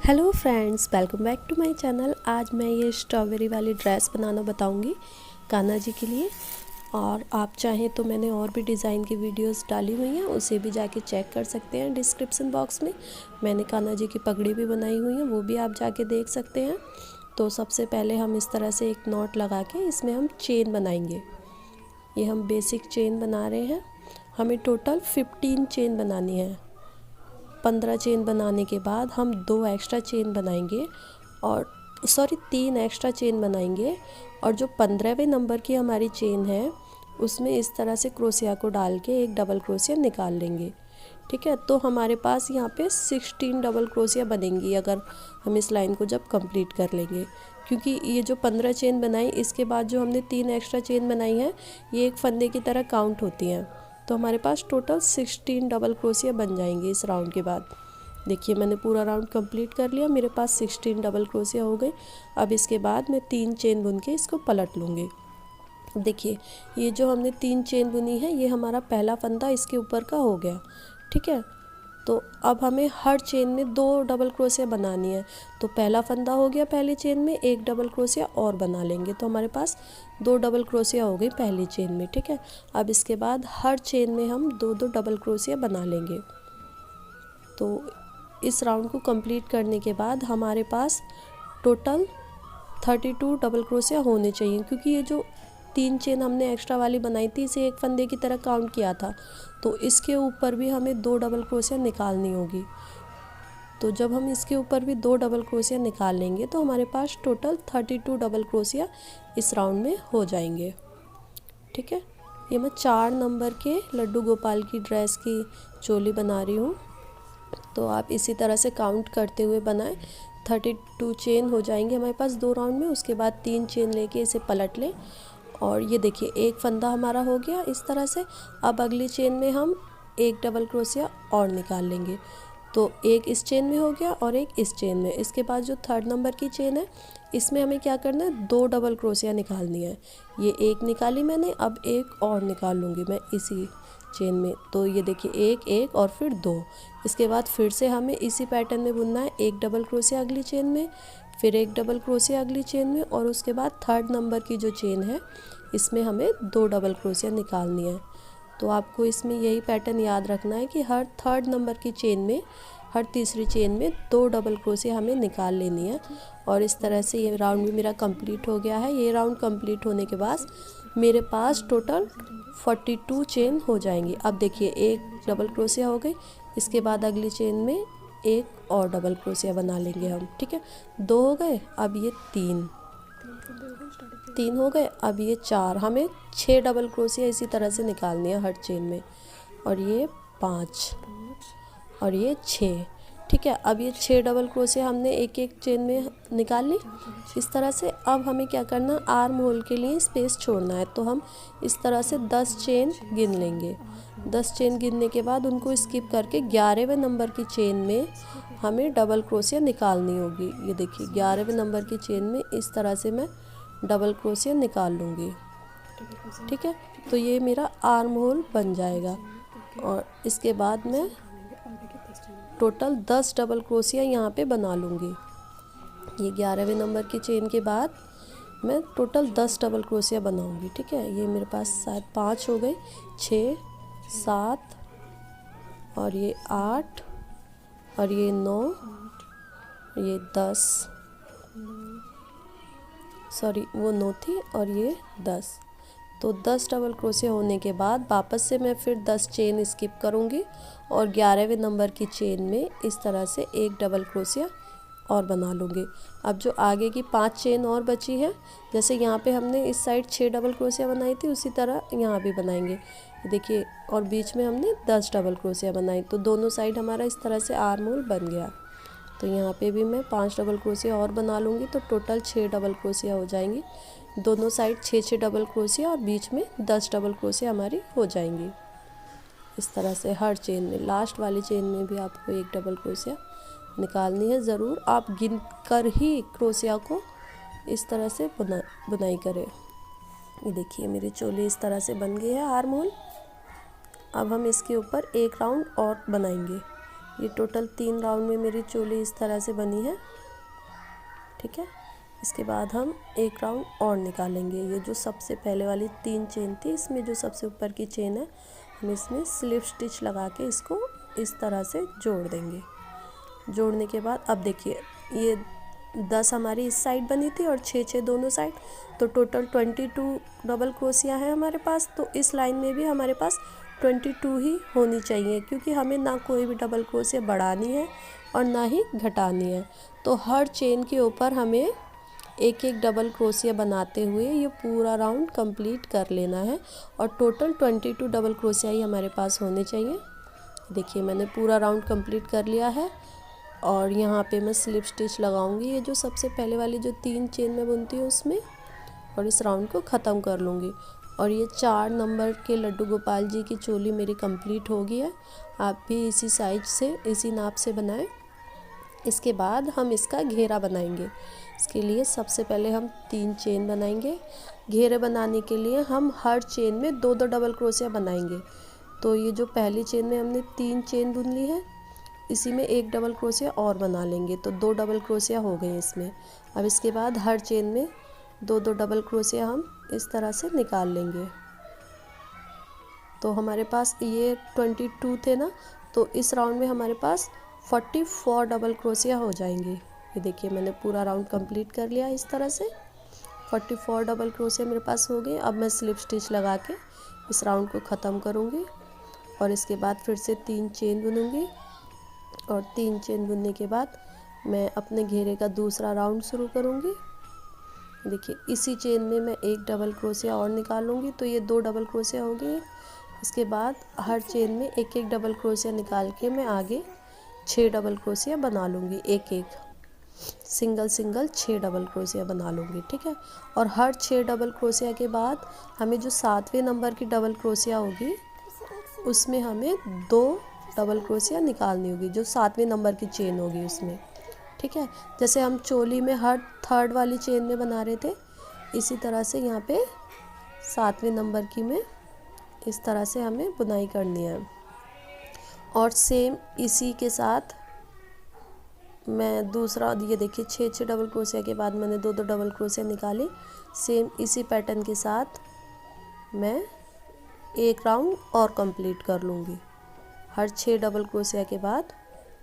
Hello friends, welcome back to my channel. आज मैं ये स्ट्रॉबेरी वाली ड्रेस बनाना बताऊंगी कान्हा जी के लिए। और आप चाहें तो मैंने और भी डिज़ाइन की वीडियोस डाली हुई हैं, उसे भी जाके चेक कर सकते हैं डिस्क्रिप्शन बॉक्स में। मैंने कान्हा जी की पगड़ी भी बनाई हुई है, वो भी आप जाके देख सकते हैं। तो सबसे पहले हम इस तरह से एक नॉट लगा के इसमें हम चेन बनाएंगे। ये हम बेसिक चेन बना रहे हैं। हमें टोटल 15 चेन बनानी है। 15 चेन बनाने के बाद हम 2 एक्स्ट्रा चेन बनाएंगे और 3 एक्स्ट्रा चेन बनाएंगे। और जो 15वें नंबर की हमारी चेन है उसमें इस तरह से क्रोशिया को डाल के एक डबल क्रोशिया निकाल लेंगे। ठीक है, तो हमारे पास यहाँ पे 16 डबल क्रोशिया बनेंगी अगर हम इस लाइन को जब कंप्लीट कर लेंगे। क्योंकि ये जो 15 चेन बनाई इसके बाद जो हमने 3 एक्स्ट्रा चेन बनाई है ये एक फंदे की तरह काउंट होती हैं। तो हमारे पास टोटल 16 डबल क्रोशिया बन जाएंगे इस राउंड के बाद। देखिए मैंने पूरा राउंड कंप्लीट कर लिया, मेरे पास 16 डबल क्रोशिया हो गए। अब इसके बाद मैं 3 चेन बुन के इसको पलट लूँगी। देखिए ये जो हमने 3 चेन बुनी है ये हमारा पहला फंदा इसके ऊपर का हो गया। ठीक है, तो अब हमें हर चेन में 2 डबल क्रोशिया बनानी है। तो पहला फंदा हो गया, पहली चेन में एक डबल क्रोशिया और बना लेंगे तो हमारे पास 2 डबल क्रोशिया हो गई पहली चेन में। ठीक है, अब इसके बाद हर चेन में हम 2-2 डबल क्रोशिया बना लेंगे। तो इस राउंड को कंप्लीट करने के बाद हमारे पास टोटल 32 डबल क्रोशिया होने चाहिए। क्योंकि ये जो 3 चेन हमने एक्स्ट्रा वाली बनाई थी इसे एक फंदे की तरह काउंट किया था, तो इसके ऊपर भी हमें 2 डबल क्रोशिया निकालनी होगी। तो जब हम इसके ऊपर भी 2 डबल क्रोशिया निकाल लेंगे तो हमारे पास टोटल 32 डबल क्रोशिया इस राउंड में हो जाएंगे। ठीक है, ये मैं 4 नंबर के लड्डू गोपाल की ड्रेस की चोली बना रही हूँ। तो आप इसी तरह से काउंट करते हुए बनाएं। 32 चेन हो जाएंगे हमारे पास 2 राउंड में। उसके बाद 3 चेन लेके इसे पलट लें और ये देखिए एक फंदा हमारा हो गया इस तरह से। अब अगली चेन में हम एक डबल क्रोशिया और निकाल लेंगे। तो एक इस चेन में हो गया और एक इस चेन में। इसके बाद जो 3rd नंबर की चेन है इसमें हमें क्या करना है, 2 डबल क्रोशिया निकालनी है। ये एक निकाली मैंने, अब एक और निकाल लूँगी मैं इसी चेन में। तो ये देखिए एक एक और फिर 2। इसके बाद फिर से हमें इसी पैटर्न में बुनना है, एक डबल क्रोशिया अगली चेन में, फिर एक डबल क्रोशिया अगली चेन में और उसके बाद 3rd नंबर की जो चेन है इसमें हमें 2 डबल क्रोशिया निकालनी है। तो आपको इसमें यही पैटर्न याद रखना है कि हर 3rd नंबर की चेन में, हर तीसरी चेन में 2 डबल क्रोशिया हमें निकाल लेनी है। और इस तरह से ये राउंड भी मेरा कंप्लीट हो गया है। ये राउंड कंप्लीट होने के बाद मेरे पास टोटल 42 चेन हो जाएंगी। अब देखिए एक डबल क्रोशिया हो गई, इसके बाद अगली चेन में एक और डबल क्रोशिया बना लेंगे हम। ठीक है, 2 हो गए, अब ये 3 हो गए, अब ये 4। हमें 6 डबल क्रोशिया इसी तरह से निकालनी है हर चेन में। और ये 5 और ये 6। ठीक है, अब ये 6 डबल क्रोशिया हमने एक एक चेन में निकाल ली इस तरह से। अब हमें क्या करना, आर्म होल के लिए स्पेस छोड़ना है। तो हम इस तरह से 10 चेन गिन लेंगे। 10 चेन गिनने के बाद उनको स्किप करके 11वें नंबर की चेन में हमें डबल क्रोशिया निकालनी होगी। ये देखिए 11वें नंबर की चेन में इस तरह से मैं डबल क्रोशिया निकाल लूँगी। ठीक है, तो ये मेरा आर्म होल बन जाएगा। और इसके बाद मैं टोटल 10 डबल क्रोशिया यहाँ पे बना लूँगी। ये 11वें नंबर की चेन के बाद मैं टोटल 10 डबल क्रोशिया बनाऊँगी। ठीक है, ये मेरे पास शायद 5 हो गई, 6, 7 और ये 8 और ये 9, ये 10, सॉरी वो 9 थी और ये 10। तो 10 डबल क्रोशिया होने के बाद वापस से मैं फिर 10 चेन स्किप करूँगी और 11वें नंबर की चेन में इस तरह से एक डबल क्रोशिया और बना लूँगी। अब जो आगे की 5 चेन और बची है, जैसे यहाँ पे हमने इस साइड 6 डबल क्रोशिया बनाई थी उसी तरह यहाँ भी बनाएंगे। देखिए, और बीच में हमने 10 डबल क्रोशिया बनाई, तो दोनों साइड हमारा इस तरह से आर्म होल बन गया। तो यहाँ पे भी मैं 5 डबल क्रोशिया और बना लूँगी, तो टोटल 6 डबल क्रोशिया हो जाएंगी। दोनों साइड 6-6 डबल क्रोशिया और बीच में 10 डबल क्रोशिया हमारी हो जाएंगी। इस तरह से हर चेन में, लास्ट वाली चेन में भी आपको एक डबल क्रोशिया निकालनी है। ज़रूर आप गिन कर ही क्रोशिया को इस तरह से बुनाई करें। ये देखिए मेरी चोली इस तरह से बन गई है आर्म होल। अब हम इसके ऊपर एक राउंड और बनाएंगे। ये टोटल 3 राउंड में मेरी चोली इस तरह से बनी है। ठीक है, इसके बाद हम एक राउंड और निकालेंगे। ये जो सबसे पहले वाली 3 चेन थी, इसमें जो सबसे ऊपर की चेन है, हम इसमें स्लिप स्टिच लगा के इसको इस तरह से जोड़ देंगे। जोड़ने के बाद अब देखिए, ये 10 हमारी इस साइड बनी थी और 6 दोनों साइड, तो टोटल 22 डबल क्रोशिया है हमारे पास। तो इस लाइन में भी हमारे पास 22 ही होनी चाहिए, क्योंकि हमें ना कोई भी डबल क्रोशिया बढ़ानी है और ना ही घटानी है। तो हर चेन के ऊपर हमें एक एक डबल क्रोशिया बनाते हुए ये पूरा राउंड कंप्लीट कर लेना है, और टोटल 22 डबल क्रोशिया ही हमारे पास होने चाहिए। देखिए, मैंने पूरा राउंड कंप्लीट कर लिया है, और यहाँ पे मैं स्लिप स्टिच लगाऊंगी ये जो सबसे पहले वाली जो 3 चेन में बुनती हूँ उसमें, और इस राउंड को ख़त्म कर लूँगी। और ये 4 नंबर के लड्डू गोपाल जी की चोली मेरी कंप्लीट हो गई है। आप भी इसी साइज से, इसी नाप से बनाएं। इसके बाद हम इसका घेरा बनाएंगे। इसके लिए सबसे पहले हम 3 चेन बनाएंगे। घेरे बनाने के लिए हम हर चेन में 2-2 डबल क्रोशिया बनाएंगे। तो ये जो पहली चेन में हमने 3 चेन बुन ली है, इसी में एक डबल क्रोशिया और बना लेंगे, तो 2 डबल क्रोशिया हो गए इसमें। अब इसके बाद हर चेन में 2-2 डबल क्रोशिया हम इस तरह से निकाल लेंगे। तो हमारे पास ये 22 थे ना, तो इस राउंड में हमारे पास 44 डबल क्रोशिया हो जाएंगे। ये देखिए, मैंने पूरा राउंड कंप्लीट कर लिया इस तरह से। 44 डबल क्रोशिया मेरे पास हो गए। अब मैं स्लिप स्टिच लगा के इस राउंड को ख़त्म करूँगी, और इसके बाद फिर से 3 चेन बुनूँगी, और 3 चेन बुनने के बाद मैं अपने घेरे का दूसरा राउंड शुरू करूँगी। देखिए, इसी चेन में मैं एक डबल क्रोशिया और निकालूंगी, तो ये 2 डबल क्रोशिया हो गए। इसके बाद हर चेन में एक एक डबल क्रोशिया निकाल के मैं आगे 6 डबल क्रोशिया बना लूँगी। एक एक सिंगल 6 डबल क्रोशिया बना लूँगी। ठीक है, और हर 6 डबल क्रोशिया के बाद हमें जो 7वें नंबर की डबल क्रोशिया होगी, उसमें हमें 2 डबल क्रोशिया निकालनी होगी, जो 7वें नंबर की चेन होगी उसमें। ठीक है, जैसे हम चोली में हर 3rd वाली चेन में बना रहे थे, इसी तरह से यहाँ पे 7वें नंबर की में इस तरह से हमें बुनाई करनी है। और सेम इसी के साथ मैं दूसरा, ये देखिए 6 डबल क्रोशिया के बाद मैंने 2-2 डबल क्रोशिया निकाली। सेम इसी पैटर्न के साथ मैं एक राउंड और कंप्लीट कर लूँगी। हर 6 डबल क्रोशिया के बाद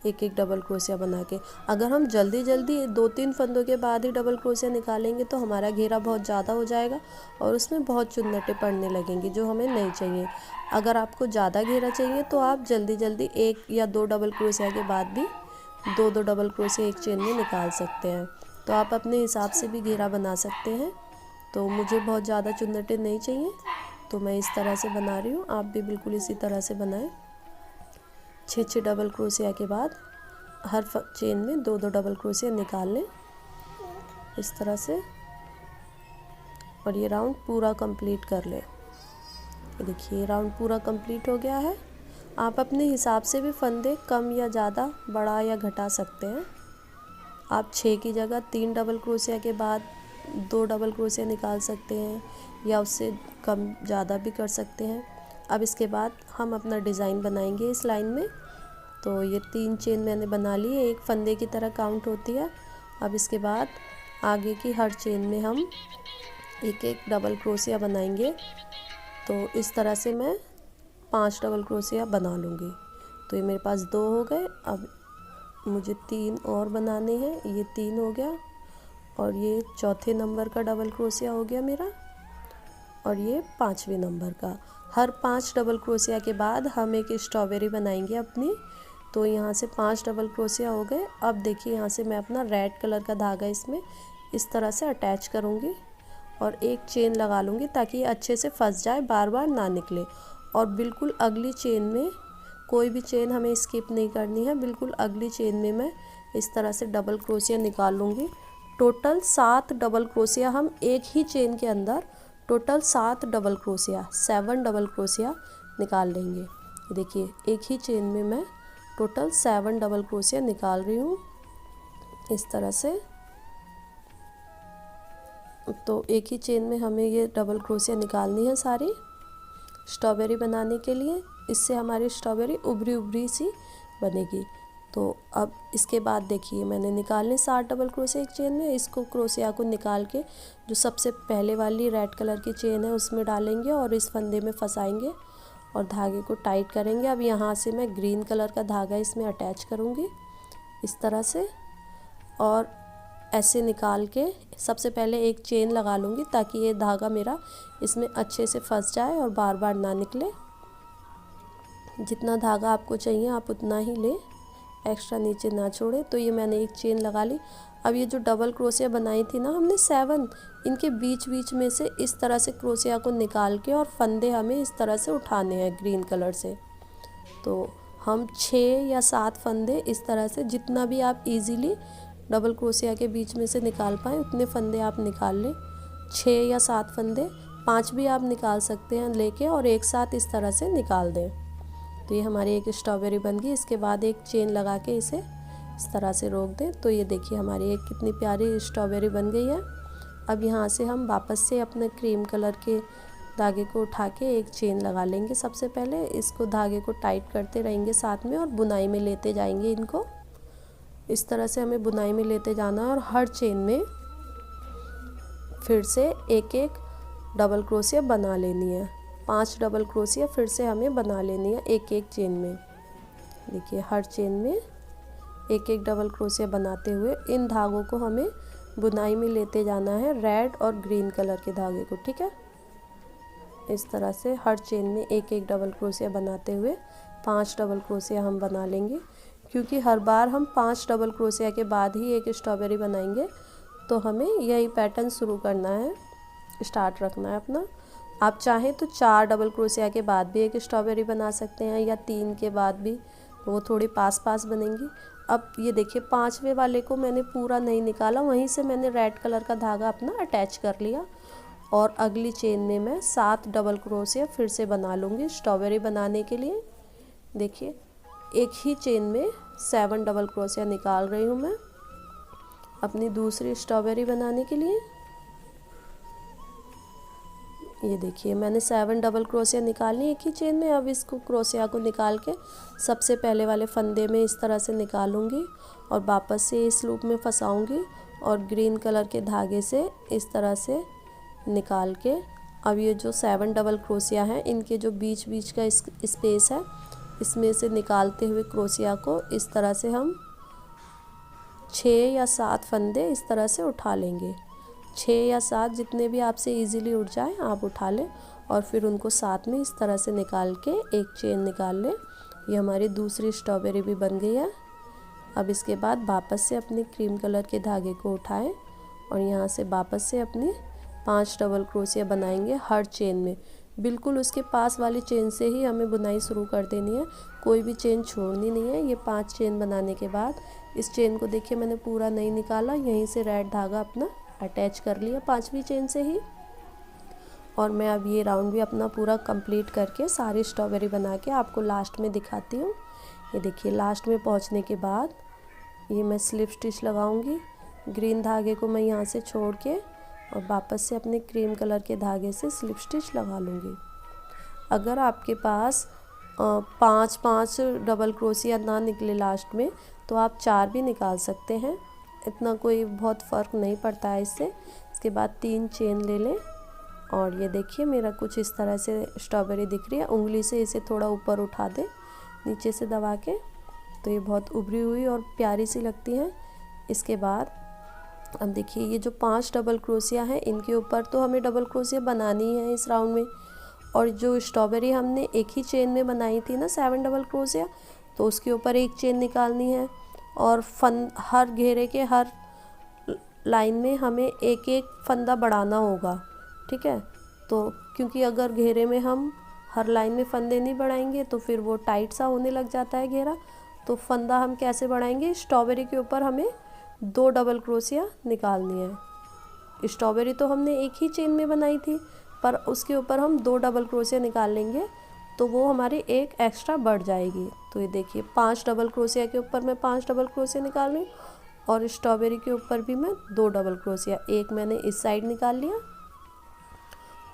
एक एक डबल क्रोशिया बना के। अगर हम जल्दी 2-3 फंदों के बाद ही डबल क्रोशिया निकालेंगे तो हमारा घेरा बहुत ज़्यादा हो जाएगा और उसमें बहुत चुन्नटें पड़ने लगेंगी, जो हमें नहीं चाहिए। अगर आपको ज़्यादा घेरा चाहिए तो आप जल्दी 1 या 2 डबल क्रोशिया के बाद भी 2-2 डबल क्रोशिया एक चेन में निकाल सकते हैं। तो आप अपने हिसाब से भी घेरा बना सकते हैं। तो मुझे बहुत ज़्यादा चुन्नटें नहीं चाहिए, तो मैं इस तरह से बना रही हूँ। आप भी बिल्कुल इसी तरह से बनाएं। 6 डबल क्रोशिया के बाद हर चेन में 2-2 डबल क्रोशिया निकाल लें इस तरह से, और ये राउंड पूरा कंप्लीट कर लें। देखिए, राउंड पूरा कंप्लीट हो गया है। आप अपने हिसाब से भी फंदे कम या ज़्यादा, बढ़ा या घटा सकते हैं। आप 6 की जगह 3 डबल क्रोशिया के बाद 2 डबल क्रोशिया निकाल सकते हैं, या उससे कम ज़्यादा भी कर सकते हैं। अब इसके बाद हम अपना डिज़ाइन बनाएंगे इस लाइन में। तो ये 3 चेन मैंने बना ली है, एक फंदे की तरह काउंट होती है। अब इसके बाद आगे की हर चेन में हम एक एक डबल क्रोशिया बनाएंगे। तो इस तरह से मैं 5 डबल क्रोशिया बना लूँगी। तो ये मेरे पास 2 हो गए। अब मुझे 3 और बनाने हैं। ये 3 हो गया, और ये चौथे नंबर का डबल क्रोशिया हो गया मेरा, और ये 5वें नंबर का। हर 5 डबल क्रोशिया के बाद हम एक स्ट्रॉबेरी बनाएंगे अपनी। तो यहाँ से 5 डबल क्रोशिया हो गए। अब देखिए, यहाँ से मैं अपना रेड कलर का धागा इसमें इस तरह से अटैच करूँगी और एक चेन लगा लूँगी, ताकि ये अच्छे से फंस जाए, बार बार ना निकले। और बिल्कुल अगली चेन में कोई भी चेन हमें स्किप नहीं करनी है। बिल्कुल अगली चेन में मैं इस तरह से डबल क्रोशिया निकाल लूँगी। टोटल 7 डबल क्रोशिया हम एक ही चेन के अंदर, total 7 double crochet, 7 double crochet निकाल लेंगे। देखिए, एक ही चेन में मैं टोटल 7 डबल क्रोशिया निकाल रही हूँ इस तरह से। तो एक ही चेन में हमें ये डबल क्रोशिया निकालनी है सारी स्ट्रॉबेरी बनाने के लिए। इससे हमारी स्ट्रॉबेरी उभरी सी बनेगी। तो अब इसके बाद देखिए मैंने निकालने 7 डबल क्रोशिया एक चेन में। इसको क्रोशिया को निकाल के जो सबसे पहले वाली रेड कलर की चेन है उसमें डालेंगे और इस फंदे में फंसाएंगे और धागे को टाइट करेंगे। अब यहाँ से मैं ग्रीन कलर का धागा इसमें अटैच करूँगी इस तरह से, और ऐसे निकाल के सबसे पहले एक चेन लगा लूँगी ताकि ये धागा मेरा इसमें अच्छे से फंस जाए और बार बार ना निकले। जितना धागा आपको चाहिए आप उतना ही लें, एक्स्ट्रा नीचे ना छोड़ें। तो ये मैंने एक चेन लगा ली। अब ये जो डबल क्रोशिया बनाई थी ना हमने 7, इनके बीच बीच में से इस तरह से क्रोशिया को निकाल के और फंदे हमें इस तरह से उठाने हैं ग्रीन कलर से। तो हम 6 या 7 फंदे इस तरह से, जितना भी आप इजीली डबल क्रोशिया के बीच में से निकाल पाएँ उतने फंदे आप निकाल लें। 6 या 7 फंदे, 5 भी आप निकाल सकते हैं लेके, और एक साथ इस तरह से निकाल दें। तो ये हमारी एक स्ट्रॉबेरी बन गई। इसके बाद एक चेन लगा के इसे इस तरह से रोक दें। तो ये देखिए हमारी एक कितनी प्यारी स्ट्रॉबेरी बन गई है। अब यहाँ से हम वापस से अपने क्रीम कलर के धागे को उठा के एक चेन लगा लेंगे। सबसे पहले इसको धागे को टाइट करते रहेंगे साथ में और बुनाई में लेते जाएंगे इनको। इस तरह से हमें बुनाई में लेते जाना है और हर चेन में फिर से एक एक डबल क्रोशिया बना लेनी है। 5 डबल क्रोशिया फिर से हमें बना लेनी है एक एक चेन में। देखिए हर चेन में एक एक डबल क्रोशिया बनाते हुए इन धागों को हमें बुनाई में लेते जाना है, रेड और ग्रीन कलर के धागे को। ठीक है, इस तरह से हर चेन में एक एक डबल क्रोशिया बनाते हुए 5 डबल क्रोशिया हम बना लेंगे, क्योंकि हर बार हम 5 डबल क्रोशिया के बाद ही एक स्ट्रॉबेरी बनाएंगे। तो हमें यही पैटर्न शुरू करना है, स्टार्ट रखना है अपना। आप चाहें तो 4 डबल क्रोशिया के बाद भी एक स्ट्रॉबेरी बना सकते हैं या 3 के बाद भी, वो थोड़ी पास पास बनेंगी। अब ये देखिए 5वें वाले को मैंने पूरा नहीं निकाला, वहीं से मैंने रेड कलर का धागा अपना अटैच कर लिया और अगली चेन में मैं 7 डबल क्रोशिया फिर से बना लूँगी स्ट्रॉबेरी बनाने के लिए। देखिए एक ही चेन में 7 डबल क्रोशिया निकाल रही हूँ मैं अपनी दूसरी स्ट्रॉबेरी बनाने के लिए। ये देखिए मैंने 7 डबल क्रोशिया निकालनी एक ही चेन में। अब इसको क्रोशिया को निकाल के सबसे पहले वाले फंदे में इस तरह से निकालूंगी और वापस से इस लूप में फंसाऊंगी और ग्रीन कलर के धागे से इस तरह से निकाल के, अब ये जो 7 डबल क्रोशिया हैं इनके जो बीच बीच का स्पेस है इसमें से निकालते हुए क्रोशिया को इस तरह से हम 6 या 7 फंदे इस तरह से उठा लेंगे। 6 या 7 जितने भी आपसे इजीली उठ जाए आप उठा लें और फिर उनको साथ में इस तरह से निकाल के एक चेन निकाल लें। ये हमारी दूसरी स्ट्रॉबेरी भी बन गई है। अब इसके बाद वापस से अपनी क्रीम कलर के धागे को उठाएं और यहाँ से वापस से अपनी 5 डबल क्रोशिया बनाएंगे हर चेन में। बिल्कुल उसके पास वाली चेन से ही हमें बुनाई शुरू कर देनी है, कोई भी चेन छोड़नी नहीं है। ये 5 चेन बनाने के बाद इस चेन को देखिए मैंने पूरा नहीं निकाला, यहीं से रेड धागा अपना अटैच कर लिया 5वीं चेन से ही। और मैं अब ये राउंड भी अपना पूरा कंप्लीट करके सारी स्ट्रॉबेरी बना के आपको लास्ट में दिखाती हूँ। ये देखिए लास्ट में पहुँचने के बाद ये मैं स्लिप स्टिच लगाऊंगी। ग्रीन धागे को मैं यहाँ से छोड़ के और वापस से अपने क्रीम कलर के धागे से स्लिप स्टिच लगा लूँगी। अगर आपके पास 5 डबल क्रोशिया ना निकले लास्ट में तो आप 4 भी निकाल सकते हैं, इतना कोई बहुत फ़र्क नहीं पड़ता है इससे। इसके बाद 3 चेन ले लें और ये देखिए मेरा कुछ इस तरह से स्ट्रॉबेरी दिख रही है। उंगली से इसे थोड़ा ऊपर उठा दें नीचे से दबा के, तो ये बहुत उभरी हुई और प्यारी सी लगती हैं। इसके बाद अब देखिए ये जो 5 डबल क्रोशिया हैं इनके ऊपर तो हमें डबल क्रोशिया बनानी है इस राउंड में, और जो स्ट्रॉबेरी हमने एक ही चेन में बनाई थी ना 7 डबल क्रोशिया, तो उसके ऊपर एक चेन निकालनी है और हर घेरे के हर लाइन में हमें एक एक फंदा बढ़ाना होगा। ठीक है, तो क्योंकि अगर घेरे में हम हर लाइन में फंदे नहीं बढ़ाएंगे तो फिर वो टाइट सा होने लग जाता है घेरा। तो फंदा हम कैसे बढ़ाएंगे, स्ट्रॉबेरी के ऊपर हमें 2 डबल क्रोशिया निकालनी है। स्ट्रॉबेरी तो हमने एक ही चेन में बनाई थी पर उसके ऊपर हम 2 डबल क्रोशिया निकाल लेंगे तो वो हमारी एक एक्स्ट्रा बढ़ जाएगी। तो ये देखिए 5 डबल क्रोशिया के ऊपर मैं 5 डबल क्रोशिया निकाल रही हूँ और स्ट्रॉबेरी के ऊपर भी मैं 2 डबल क्रोशिया, एक मैंने इस साइड निकाल लिया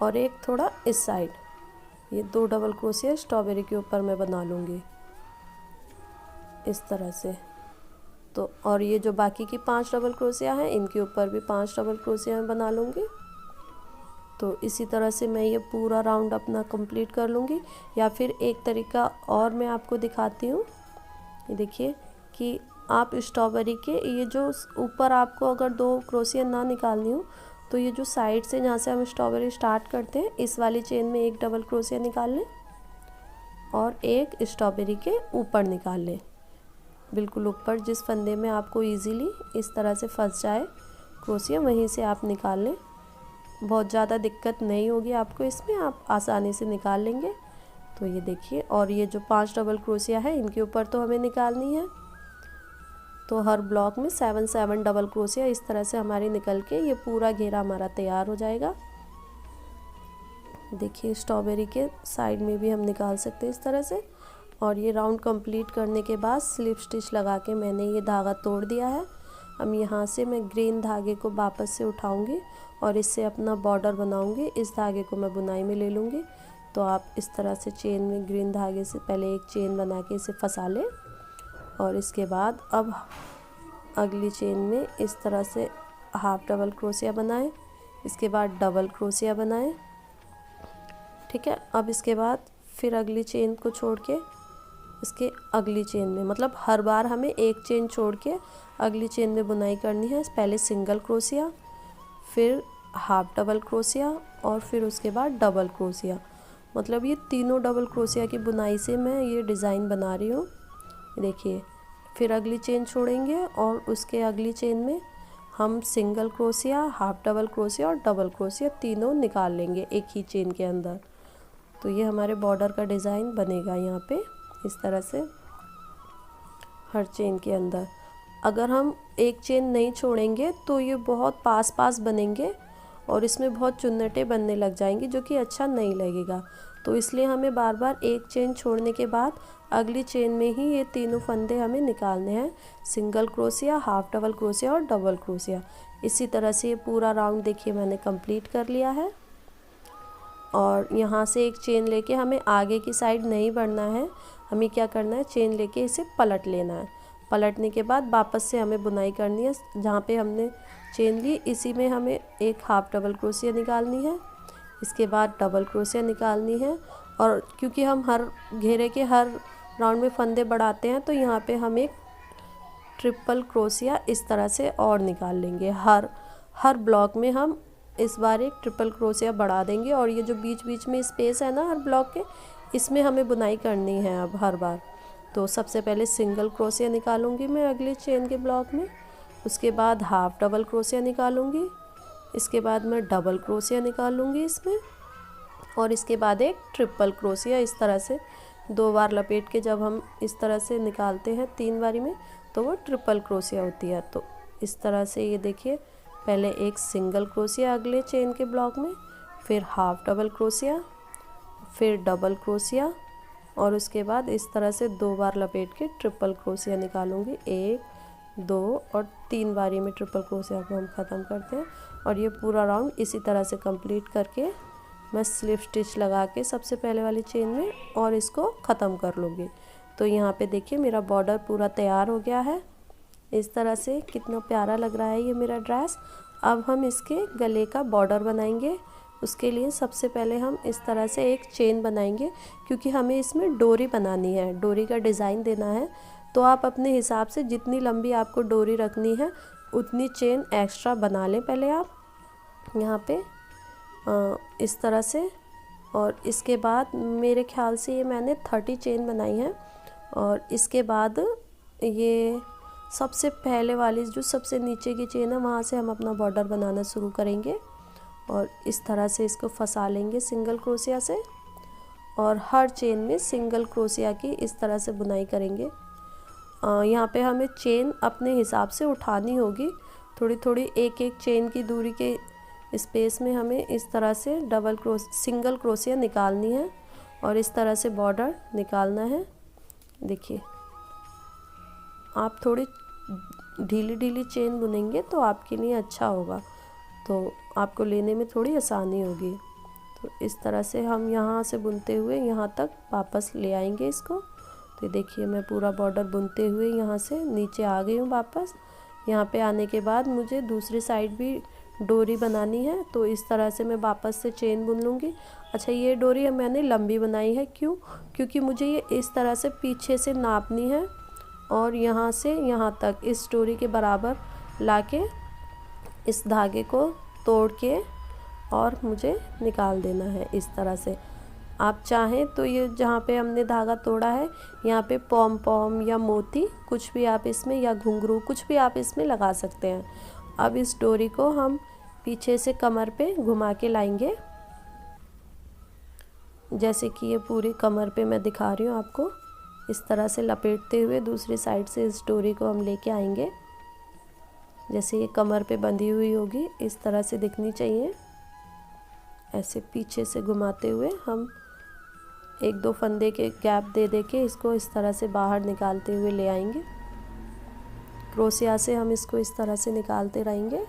और एक थोड़ा इस साइड। ये 2 डबल क्रोशिया स्ट्रॉबेरी के ऊपर मैं बना लूँगी इस तरह से। तो और ये जो बाकी की 5 डबल क्रोशिया हैं इनके ऊपर भी 5 डबल क्रोशिया बना लूँगी। तो इसी तरह से मैं ये पूरा राउंड अपना कंप्लीट कर लूँगी। या फिर एक तरीका और मैं आपको दिखाती हूँ। ये देखिए कि आप स्ट्रॉबेरी के ये जो ऊपर आपको अगर 2 क्रोशिया ना निकालनी हो तो ये जो साइड से जहाँ से हम स्ट्रॉबेरी स्टार्ट करते हैं इस वाली चेन में एक डबल क्रोशिया निकाल लें और एक स्ट्रॉबेरी के ऊपर निकाल लें, बिल्कुल ऊपर जिस फंदे में आपको इजीली इस तरह से फंस जाए क्रोशिया वहीं से आप निकाल लें। बहुत ज़्यादा दिक्कत नहीं होगी आपको इसमें, आप आसानी से निकाल लेंगे। तो ये देखिए, और ये जो 5 डबल क्रोशिया है इनके ऊपर तो हमें निकालनी है। तो हर ब्लॉक में 7 डबल क्रोशिया इस तरह से हमारी निकल के ये पूरा घेरा हमारा तैयार हो जाएगा। देखिए स्ट्रॉबेरी के साइड में भी हम निकाल सकते हैं इस तरह से। और ये राउंड कंप्लीट करने के बाद स्लिप स्टिच लगा के मैंने ये धागा तोड़ दिया है। अब यहाँ से मैं ग्रीन धागे को वापस से उठाऊंगी और इससे अपना बॉर्डर बनाऊंगी। इस धागे को मैं बुनाई में ले लूँगी। तो आप इस तरह से चेन में ग्रीन धागे से पहले एक चेन बना के इसे फंसा लें और इसके बाद अब अगली चेन में इस तरह से हाफ डबल क्रोशिया बनाएं, इसके बाद डबल क्रोशिया बनाएं। ठीक है, अब इसके बाद फिर अगली चेन को छोड़ के इसके अगली चेन में, मतलब हर बार हमें एक चेन छोड़ के अगली चेन में बुनाई करनी है। पहले सिंगल क्रोशिया, फिर हाफ डबल क्रोशिया और फिर उसके बाद डबल क्रोशिया। मतलब ये तीनों डबल क्रोशिया की बुनाई से मैं ये डिज़ाइन बना रही हूँ। देखिए, फिर अगली चेन छोड़ेंगे और उसके अगली चेन में हम single crochet, half double crochet और डबल क्रोशिया तीनों निकाल लेंगे एक ही चेन के अंदर। तो ये हमारे बॉर्डर का डिज़ाइन बनेगा यहाँ पे इस तरह से हर चेन के अंदर। अगर हम एक चेन नहीं छोड़ेंगे तो ये बहुत पास पास बनेंगे और इसमें बहुत चुन्नटे बनने लग जाएंगी जो कि अच्छा नहीं लगेगा। तो इसलिए हमें बार बार एक चेन छोड़ने के बाद अगली चेन में ही ये तीनों फंदे हमें निकालने हैं, single crochet, half double crochet और डबल क्रोशिया। इसी तरह से ये पूरा राउंड देखिए मैंने कंप्लीट कर लिया है। और यहाँ से एक चेन लेके हमें आगे की साइड नहीं बढ़ना है, हमें क्या करना है, चेन लेके इसे पलट लेना है। पलटने के बाद वापस से हमें बुनाई करनी है। जहाँ पे हमने चेन ली इसी में हमें एक हाफ डबल क्रोशिया निकालनी है, इसके बाद डबल क्रोशिया निकालनी है। और क्योंकि हम हर घेरे के हर राउंड में फंदे बढ़ाते हैं तो यहाँ पे हम एक ट्रिपल क्रोशिया इस तरह से और निकाल लेंगे। हर ब्लॉक में हम इस बार एक ट्रिपल क्रोशिया बढ़ा देंगे। और ये जो बीच बीच में स्पेस है ना हर ब्लॉक के, इसमें हमें बुनाई करनी है अब हर बार। तो सबसे पहले सिंगल क्रोशिया निकालूंगी मैं अगले चेन के ब्लॉक में, उसके बाद हाफ डबल क्रोशिया निकालूंगी, इसके बाद मैं डबल क्रोशिया निकालूंगी इसमें और इसके बाद एक ट्रिपल क्रोशिया। इस तरह से 2 बार लपेट के जब हम इस तरह से निकालते हैं 3 बारी में तो वो ट्रिपल क्रोशिया होती है। तो इस तरह से ये देखिए, पहले एक सिंगल क्रोशिया अगले चेन के ब्लॉक में, फिर हाफ डबल क्रोशिया, फिर डबल क्रोशिया और उसके बाद इस तरह से 2 बार लपेट के ट्रिपल क्रोशिया निकालूंगी। 1, 2 और 3 बारी में ट्रिपल क्रोशिया को हम ख़त्म करते हैं। और ये पूरा राउंड इसी तरह से कंप्लीट करके मैं स्लिप स्टिच लगा के सबसे पहले वाली चेन में और इसको ख़त्म कर लूँगी। तो यहाँ पे देखिए मेरा बॉर्डर पूरा तैयार हो गया है। इस तरह से कितना प्यारा लग रहा है ये मेरा ड्रेस। अब हम इसके गले का बॉर्डर बनाएंगे। उसके लिए सबसे पहले हम इस तरह से एक चेन बनाएंगे, क्योंकि हमें इसमें डोरी बनानी है, डोरी का डिज़ाइन देना है। तो आप अपने हिसाब से जितनी लंबी आपको डोरी रखनी है उतनी चेन एक्स्ट्रा बना लें पहले आप यहाँ पे इस तरह से। और इसके बाद मेरे ख्याल से ये मैंने 30 चेन बनाई है। और इसके बाद ये सबसे पहले वाली जो सबसे नीचे की चेन है वहाँ से हम अपना बॉर्डर बनाना शुरू करेंगे और इस तरह से इसको फंसा लेंगे सिंगल क्रोशिया से और हर चेन में सिंगल क्रोशिया की इस तरह से बुनाई करेंगे। यहाँ पे हमें चेन अपने हिसाब से उठानी होगी, थोड़ी थोड़ी एक एक चेन की दूरी के स्पेस में हमें इस तरह से सिंगल क्रोशिया निकालनी है और इस तरह से बॉर्डर निकालना है। देखिए, आप थोड़ी ढीली ढीली चेन बुनेंगे तो आपके लिए अच्छा होगा, तो आपको लेने में थोड़ी आसानी होगी। तो इस तरह से हम यहाँ से बुनते हुए यहाँ तक वापस ले आएंगे इसको तो देखिए मैं पूरा बॉर्डर बुनते हुए यहाँ से नीचे आ गई हूँ वापस। यहाँ पे आने के बाद मुझे दूसरी साइड भी डोरी बनानी है, तो इस तरह से मैं वापस से चेन बुन लूँगी। अच्छा, ये डोरी मैंने लंबी बनाई है, क्योंकि मुझे ये इस तरह से पीछे से नापनी है और यहाँ से यहाँ तक इस डोरी के बराबर लाके इस धागे को तोड़ के और मुझे निकाल देना है इस तरह से। आप चाहें तो ये जहाँ पे हमने धागा तोड़ा है यहाँ पे पॉम पॉम या मोती कुछ भी आप इसमें, या घुंघरू कुछ भी आप इसमें लगा सकते हैं। अब इस डोरी को हम पीछे से कमर पे घुमा के लाएंगे, जैसे कि ये पूरी कमर पे मैं दिखा रही हूँ आपको। इस तरह से लपेटते हुए दूसरी साइड से इस डोरी को हम लेके आएंगे। जैसे ये कमर पे बंधी हुई होगी इस तरह से दिखनी चाहिए। ऐसे पीछे से घुमाते हुए हम एक दो फंदे के गैप दे के इसको इस तरह से बाहर निकालते हुए ले आएंगे। क्रोशिया से हम इसको इस तरह से निकालते रहेंगे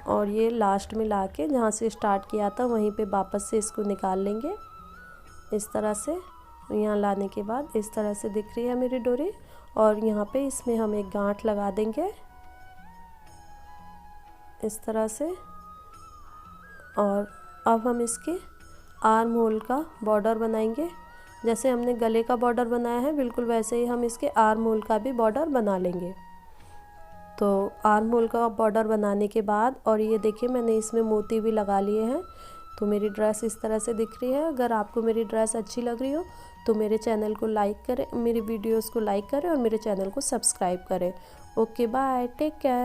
और ये लास्ट में लाके जहाँ से स्टार्ट किया था वहीं पे वापस से इसको निकाल लेंगे इस तरह से। यहाँ लाने के बाद इस तरह से दिख रही है मेरी डोरी, और यहाँ पे इसमें हम एक गांठ लगा देंगे इस तरह से। और अब हम इसके आर्म होल का बॉर्डर बनाएंगे। जैसे हमने गले का बॉर्डर बनाया है बिल्कुल वैसे ही हम इसके आर्म होल का भी बॉर्डर बना लेंगे। तो आर्म होल का बॉर्डर बनाने के बाद, और ये देखिए मैंने इसमें मोती भी लगा लिए हैं, तो मेरी ड्रेस इस तरह से दिख रही है। अगर आपको मेरी ड्रेस अच्छी लग रही हो तो मेरे चैनल को लाइक करें, मेरी वीडियोस को लाइक करें और मेरे चैनल को सब्सक्राइब करें। Okay bye, take care.